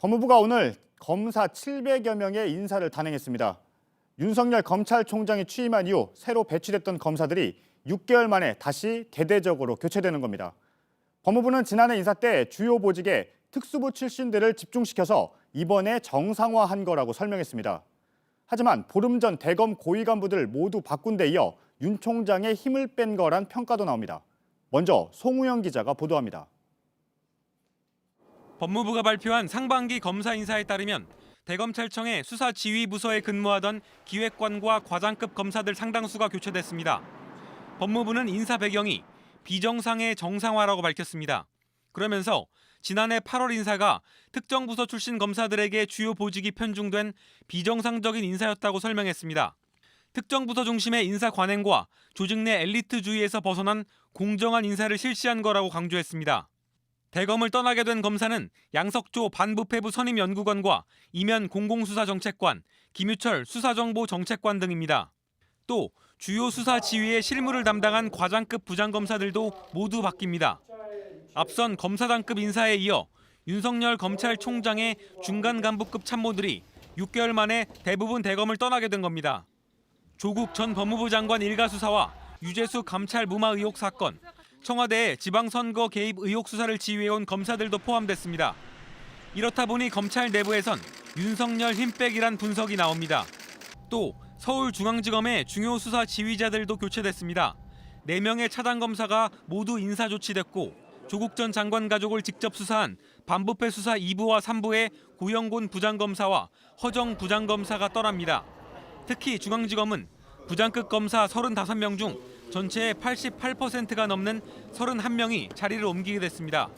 법무부가 오늘 검사 700여 명의 인사를 단행했습니다. 윤석열 검찰총장이 취임한 이후 새로 배치됐던 검사들이 6개월 만에 다시 대대적으로 교체되는 겁니다. 법무부는 지난해 인사 때 주요 보직에 특수부 출신들을 집중시켜서 이번에 정상화한 거라고 설명했습니다. 하지만 보름 전 대검 고위 간부들 모두 바꾼 데 이어 윤 총장의 힘을 뺀 거란 평가도 나옵니다. 먼저 송우영 기자가 보도합니다. 법무부가 발표한 상반기 검사 인사에 따르면 대검찰청의 수사지휘부서에 근무하던 기획관과 과장급 검사들 상당수가 교체됐습니다. 법무부는 인사 배경이 비정상의 정상화라고 밝혔습니다. 그러면서 지난해 8월 인사가 특정 부서 출신 검사들에게 주요 보직이 편중된 비정상적인 인사였다고 설명했습니다. 특정 부서 중심의 인사 관행과 조직 내 엘리트주의에서 벗어난 공정한 인사를 실시한 거라고 강조했습니다. 대검을 떠나게 된 검사는 양석조 반부패부 선임연구관과 이면 공공수사정책관, 김유철 수사정보정책관 등입니다. 또 주요 수사 지휘의 실무를 담당한 과장급 부장검사들도 모두 바뀝니다. 앞선 검사장급 인사에 이어 윤석열 검찰총장의 중간 간부급 참모들이 6개월 만에 대부분 대검을 떠나게 된 겁니다. 조국 전 법무부 장관 일가 수사와 유재수 감찰 무마 의혹 사건, 청와대의 지방선거 개입 의혹 수사를 지휘해온 검사들도 포함됐습니다. 이렇다 보니 검찰 내부에선 윤석열 힘빼기란 분석이 나옵니다. 또 서울중앙지검의 중요 수사 지휘자들도 교체됐습니다. 4명의 차장검사가 모두 인사 조치됐고 조국 전 장관 가족을 직접 수사한 반부패 수사 2부와 3부의 고영곤 부장검사와 허정 부장검사가 떠납니다. 특히 중앙지검은 부장급 검사 35명 중 전체의 88%가 넘는 31명이 자리를 옮기게 됐습니다.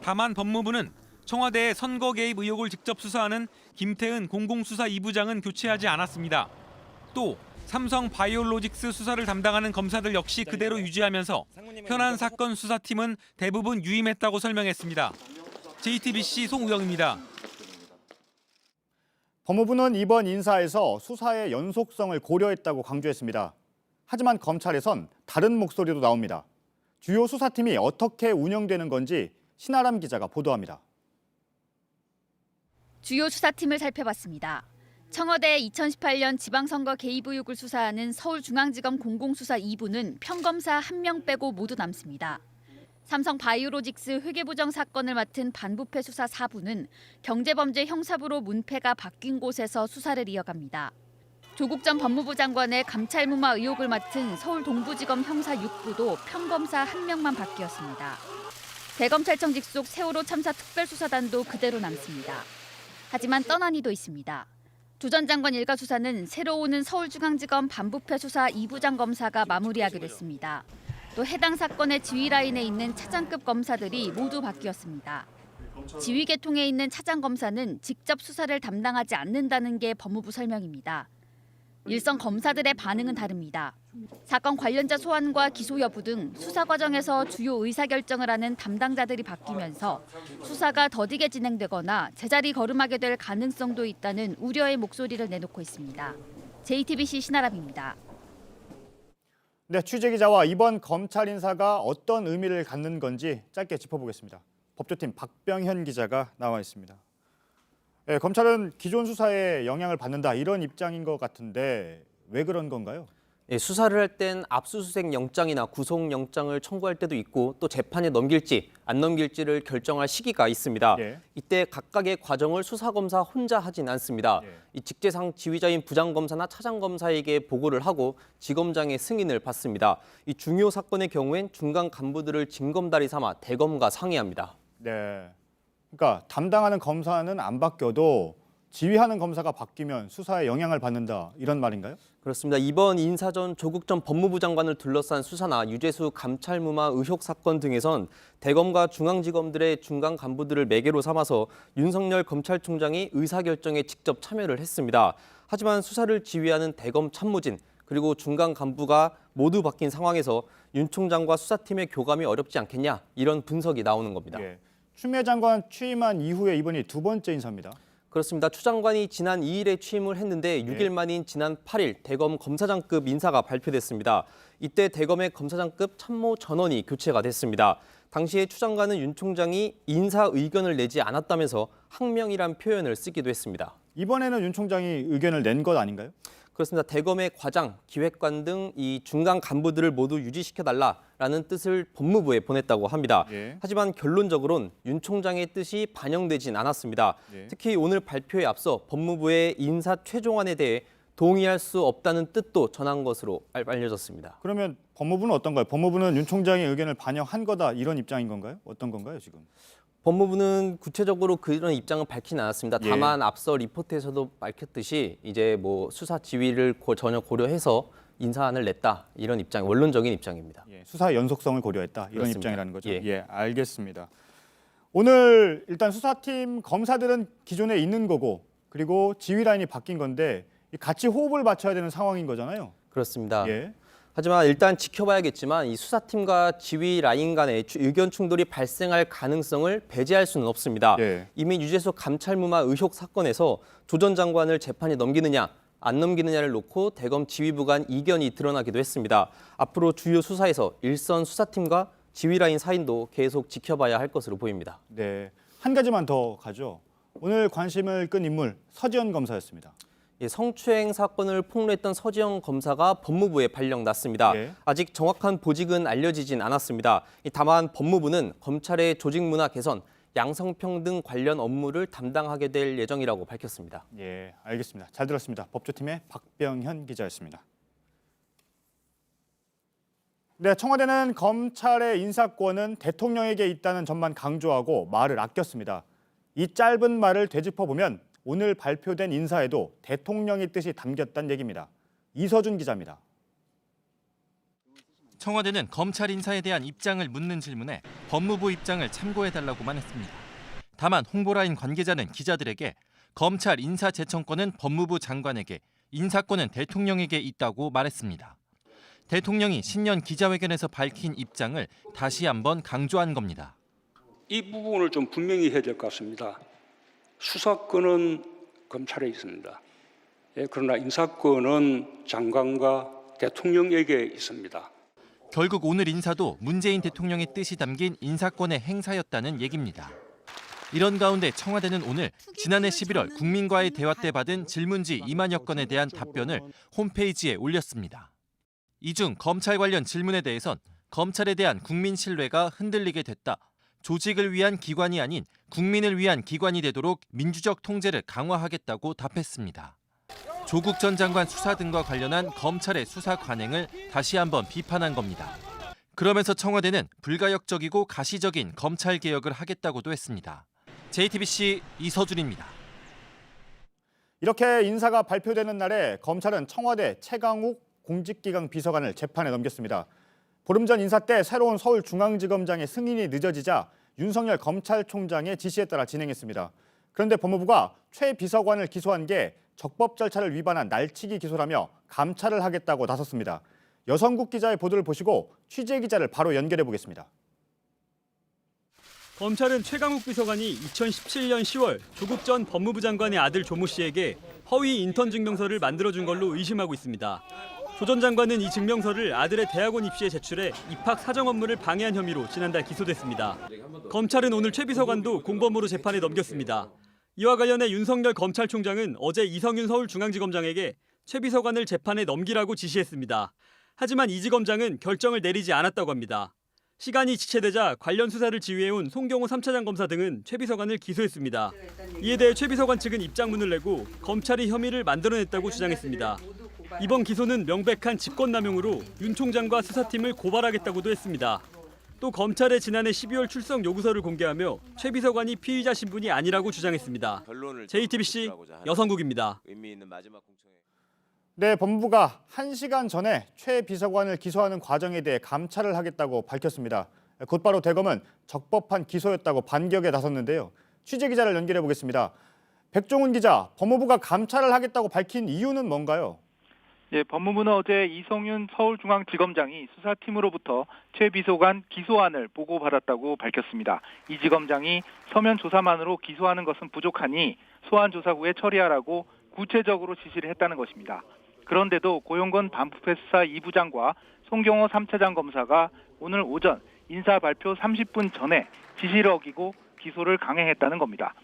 다만 법무부는 청와대의 선거 개입 의혹을 직접 수사하는 김태은 공공수사 2부장은 교체하지 않았습니다. 또 삼성 바이오로직스 수사를 담당하는 검사들 역시 그대로 유지하면서 현안 사건 수사팀은 대부분 유임했다고 설명했습니다. JTBC 송우영입니다. 법무부는 이번 인사에서 수사의 연속성을 고려했다고 강조했습니다. 하지만 검찰에선 다른 목소리도 나옵니다. 주요 수사팀이 어떻게 운영되는 건지 신아람 기자가 보도합니다. 주요 수사팀을 살펴봤습니다. 청와대 2018년 지방선거 개입 의혹을 수사하는 서울중앙지검 공공수사 2부는 평검사 1명 빼고 모두 남습니다. 삼성 바이오로직스 회계부정 사건을 맡은 반부패 수사 4부는 경제범죄 형사부로 문패가 바뀐 곳에서 수사를 이어갑니다. 조국 전 법무부 장관의 감찰무마 의혹을 맡은 서울 동부지검 형사 6부도 평검사 1명만 바뀌었습니다. 대검찰청 직속 세월호 참사 특별수사단도 그대로 남습니다. 하지만 떠난 이도 있습니다. 조 전 장관 일가 수사는 새로 오는 서울중앙지검 반부패 수사 2부장 검사가 마무리하게 됐습니다. 또 해당 사건의 지휘 라인에 있는 차장급 검사들이 모두 바뀌었습니다. 지휘 계통에 있는 차장 검사는 직접 수사를 담당하지 않는다는 게 법무부 설명입니다. 일선 검사들의 반응은 다릅니다. 사건 관련자 소환과 기소 여부 등 수사 과정에서 주요 의사결정을 하는 담당자들이 바뀌면서 수사가 더디게 진행되거나 제자리 걸음하게 될 가능성도 있다는 우려의 목소리를 내놓고 있습니다. JTBC 신아람입니다. 네, 취재기자와 이번 검찰 인사가 어떤 의미를 갖는 건지 짧게 짚어보겠습니다. 법조팀 박병현 기자가 나와 있습니다. 네, 검찰은 기존 수사에 영향을 받는다 이런 입장인 것 같은데 왜 그런 건가요? 예, 수사를 할 땐 압수수색 영장이나 구속영장을 청구할 때도 있고 또 재판에 넘길지 안 넘길지를 결정할 시기가 있습니다. 예. 이때 각각의 과정을 수사검사 혼자 하진 않습니다. 예. 이 직제상 지휘자인 부장검사나 차장검사에게 보고를 하고 지검장의 승인을 받습니다. 이 중요 사건의 경우엔 중간 간부들을 징검다리 삼아 대검과 상의합니다. 네. 그러니까 담당하는 검사는 안 바뀌어도 지휘하는 검사가 바뀌면 수사에 영향을 받는다 이런 말인가요? 그렇습니다. 이번 인사 전 조국 전 법무부 장관을 둘러싼 수사나 유재수 감찰무마 의혹 사건 등에선 대검과 중앙지검들의 중간 간부들을 매개로 삼아서 윤석열 검찰총장이 의사결정에 직접 참여를 했습니다. 하지만 수사를 지휘하는 대검 참모진 그리고 중간 간부가 모두 바뀐 상황에서 윤 총장과 수사팀의 교감이 어렵지 않겠냐 이런 분석이 나오는 겁니다. 예. 추미애 장관 취임한 이후에 이번이 두 번째 인사입니다. 그렇습니다. 추 장관이 지난 2일에 취임을 했는데 6일 만인 지난 8일 대검 검사장급 인사가 발표됐습니다. 이때 대검의 검사장급 참모 전원이 교체가 됐습니다. 당시에 추 장관은 윤 총장이 인사 의견을 내지 않았다면서 항명이란 표현을 쓰기도 했습니다. 이번에는 윤 총장이 의견을 낸 것 아닌가요? 그렇습니다. 대검의 과장, 기획관 등 이 중간 간부들을 모두 유지시켜달라라는 뜻을 법무부에 보냈다고 합니다. 예. 하지만 결론적으로는 윤 총장의 뜻이 반영되진 않았습니다. 예. 특히 오늘 발표에 앞서 법무부의 인사 최종안에 대해 동의할 수 없다는 뜻도 전한 것으로 알려졌습니다. 그러면 법무부는 어떤가요? 법무부는 윤 총장의 의견을 반영한 거다 이런 입장인 건가요? 어떤 건가요 지금? 법무부는 구체적으로 그런 입장은 밝히진 않았습니다. 예. 다만 앞서 리포트에서도 밝혔듯이 이제 뭐 수사 지휘를 전혀 고려해서 인사안을 냈다 이런 입장, 원론적인 입장입니다. 예, 수사 연속성을 고려했다 이런 그렇습니다. 입장이라는 거죠. 예. 예, 알겠습니다. 오늘 일단 수사팀 검사들은 기존에 있는 거고 그리고 지휘 라인이 바뀐 건데 같이 호흡을 맞춰야 되는 상황인 거잖아요. 그렇습니다. 예. 하지만 일단 지켜봐야겠지만 이 수사팀과 지휘 라인 간의 의견 충돌이 발생할 가능성을 배제할 수는 없습니다. 예. 이미 유재수 감찰무마 의혹 사건에서 조 전 장관을 재판에 넘기느냐 안 넘기느냐를 놓고 대검 지휘부 간 이견이 드러나기도 했습니다. 앞으로 주요 수사에서 일선 수사팀과 지휘 라인 사인도 계속 지켜봐야 할 것으로 보입니다. 네. 한 가지만 더 가죠. 오늘 관심을 끈 인물 서지현 검사였습니다. 성추행 사건을 폭로했던 서지영 검사가 법무부에 발령 났습니다. 예. 아직 정확한 보직은 알려지진 않았습니다. 다만 법무부는 검찰의 조직 문화 개선, 양성평등 관련 업무를 담당하게 될 예정이라고 밝혔습니다. 예, 알겠습니다. 잘 들었습니다. 법조팀의 박병현 기자였습니다. 네, 청와대는 검찰의 인사권은 대통령에게 있다는 점만 강조하고 말을 아꼈습니다. 이 짧은 말을 되짚어보면 오늘 발표된 인사에도 대통령의 뜻이 담겼다는 얘기입니다. 이서준 기자입니다. 청와대는 검찰 인사에 대한 입장을 묻는 질문에 법무부 입장을 참고해달라고만 했습니다. 다만 홍보라인 관계자는 기자들에게 검찰 인사 제청권은 법무부 장관에게, 인사권은 대통령에게 있다고 말했습니다. 대통령이 신년 기자회견에서 밝힌 입장을 다시 한번 강조한 겁니다. 이 부분을 좀 분명히 해야 될 것 같습니다. 수사권은 검찰에 있습니다. 그러나 인사권은 장관과 대통령에게 있습니다. 결국 오늘 인사도 문재인 대통령의 뜻이 담긴 인사권의 행사였다는 얘기입니다. 이런 가운데 청와대는 오늘 지난해 11월 국민과의 대화 때 받은 질문지 2만여 건에 대한 답변을 홈페이지에 올렸습니다. 이 중 검찰 관련 질문에 대해선 검찰에 대한 국민 신뢰가 흔들리게 됐다. 조직을 위한 기관이 아닌 국민을 위한 기관이 되도록 민주적 통제를 강화하겠다고 답했습니다. 조국 전 장관 수사 등과 관련한 검찰의 수사 관행을 다시 한번 비판한 겁니다. 그러면서 청와대는 불가역적이고 가시적인 검찰 개혁을 하겠다고도 했습니다. JTBC 이서준입니다. 이렇게 인사가 발표되는 날에 검찰은 청와대 최강욱 공직기강 비서관을 재판에 넘겼습니다. 보름 전 인사 때 새로운 서울중앙지검장의 승인이 늦어지자 윤석열 검찰총장의 지시에 따라 진행했습니다. 그런데 법무부가 최 비서관을 기소한 게 적법 절차를 위반한 날치기 기소라며 감찰을 하겠다고 나섰습니다. 여성국 기자의 보도를 보시고 취재 기자를 바로 연결해 보겠습니다. 검찰은 최강욱 비서관이 2017년 10월 조국 전 법무부 장관의 아들 조모 씨에게 허위 인턴 증명서를 만들어준 걸로 의심하고 있습니다. 조 전 장관은 이 증명서를 아들의 대학원 입시에 제출해 입학 사정 업무를 방해한 혐의로 지난달 기소됐습니다. 검찰은 오늘 최 비서관도 공범으로 재판에 넘겼습니다. 이와 관련해 윤석열 검찰총장은 어제 이성윤 서울중앙지검장에게 최 비서관을 재판에 넘기라고 지시했습니다. 하지만 이 지검장은 결정을 내리지 않았다고 합니다. 시간이 지체되자 관련 수사를 지휘해온 송경호 3차장 검사 등은 최 비서관을 기소했습니다. 이에 대해 최 비서관 측은 입장문을 내고 검찰이 혐의를 만들어냈다고 주장했습니다. 이번 기소는 명백한 직권남용으로 윤 총장과 수사팀을 고발하겠다고도 했습니다. 또 검찰의 지난해 12월 출석 요구서를 공개하며 최 비서관이 피의자 신분이 아니라고 주장했습니다. JTBC 여성국입니다. 네, 법무부가 1시간 전에 최 비서관을 기소하는 과정에 대해 감찰을 하겠다고 밝혔습니다. 곧바로 대검은 적법한 기소였다고 반격에 나섰는데요. 취재 기자를 연결해 보겠습니다. 백종훈 기자, 법무부가 감찰을 하겠다고 밝힌 이유는 뭔가요? 예, 법무부는 어제 이성윤 서울중앙지검장이 수사팀으로부터 최 비서관 기소안을 보고받았다고 밝혔습니다. 이 지검장이 서면 조사만으로 기소하는 것은 부족하니 소환 조사 후에 처리하라고 구체적으로 지시를 했다는 것입니다. 그런데도 고용건 반부패 수사 2부장과 송경호 3차장 검사가 오늘 오전 인사 발표 30분 전에 지시를 어기고 기소를 강행했다는 겁니다.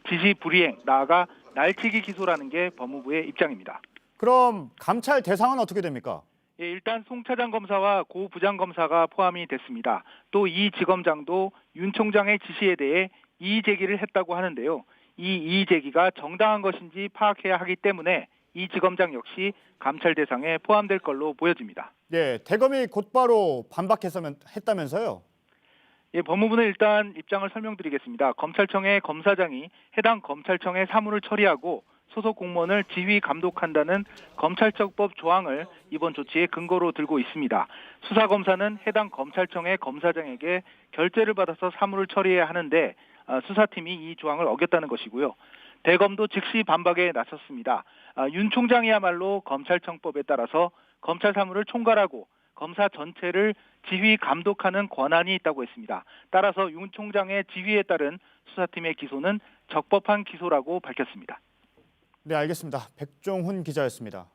지시 불이행, 나아가 날치기 기소라는 게 법무부의 입장입니다. 그럼 감찰 대상은 어떻게 됩니까? 예, 일단 송 차장 검사와 고 부장 검사가 포함이 됐습니다. 또 이 지검장도 윤 총장의 지시에 대해 이의 제기를 했다고 하는데요. 이 이의 제기가 정당한 것인지 파악해야 하기 때문에 이 지검장 역시 감찰 대상에 포함될 걸로 보여집니다. 예, 대검이 곧바로 반박했다면서요? 예, 법무부는 일단 입장을 설명드리겠습니다. 검찰청의 검사장이 해당 검찰청의 사무를 처리하고 소속 공무원을 지휘 감독한다는 검찰청법 조항을 이번 조치의 근거로 들고 있습니다. 수사검사는 해당 검찰청의 검사장에게 결재를 받아서 사무를 처리해야 하는데 수사팀이 이 조항을 어겼다는 것이고요. 대검도 즉시 반박에 나섰습니다. 윤 총장이야말로 검찰청법에 따라서 검찰 사무를 총괄하고 검사 전체를 지휘 감독하는 권한이 있다고 했습니다. 따라서 윤 총장의 지휘에 따른 수사팀의 기소는 적법한 기소라고 밝혔습니다. 네, 알겠습니다. 백종훈 기자였습니다.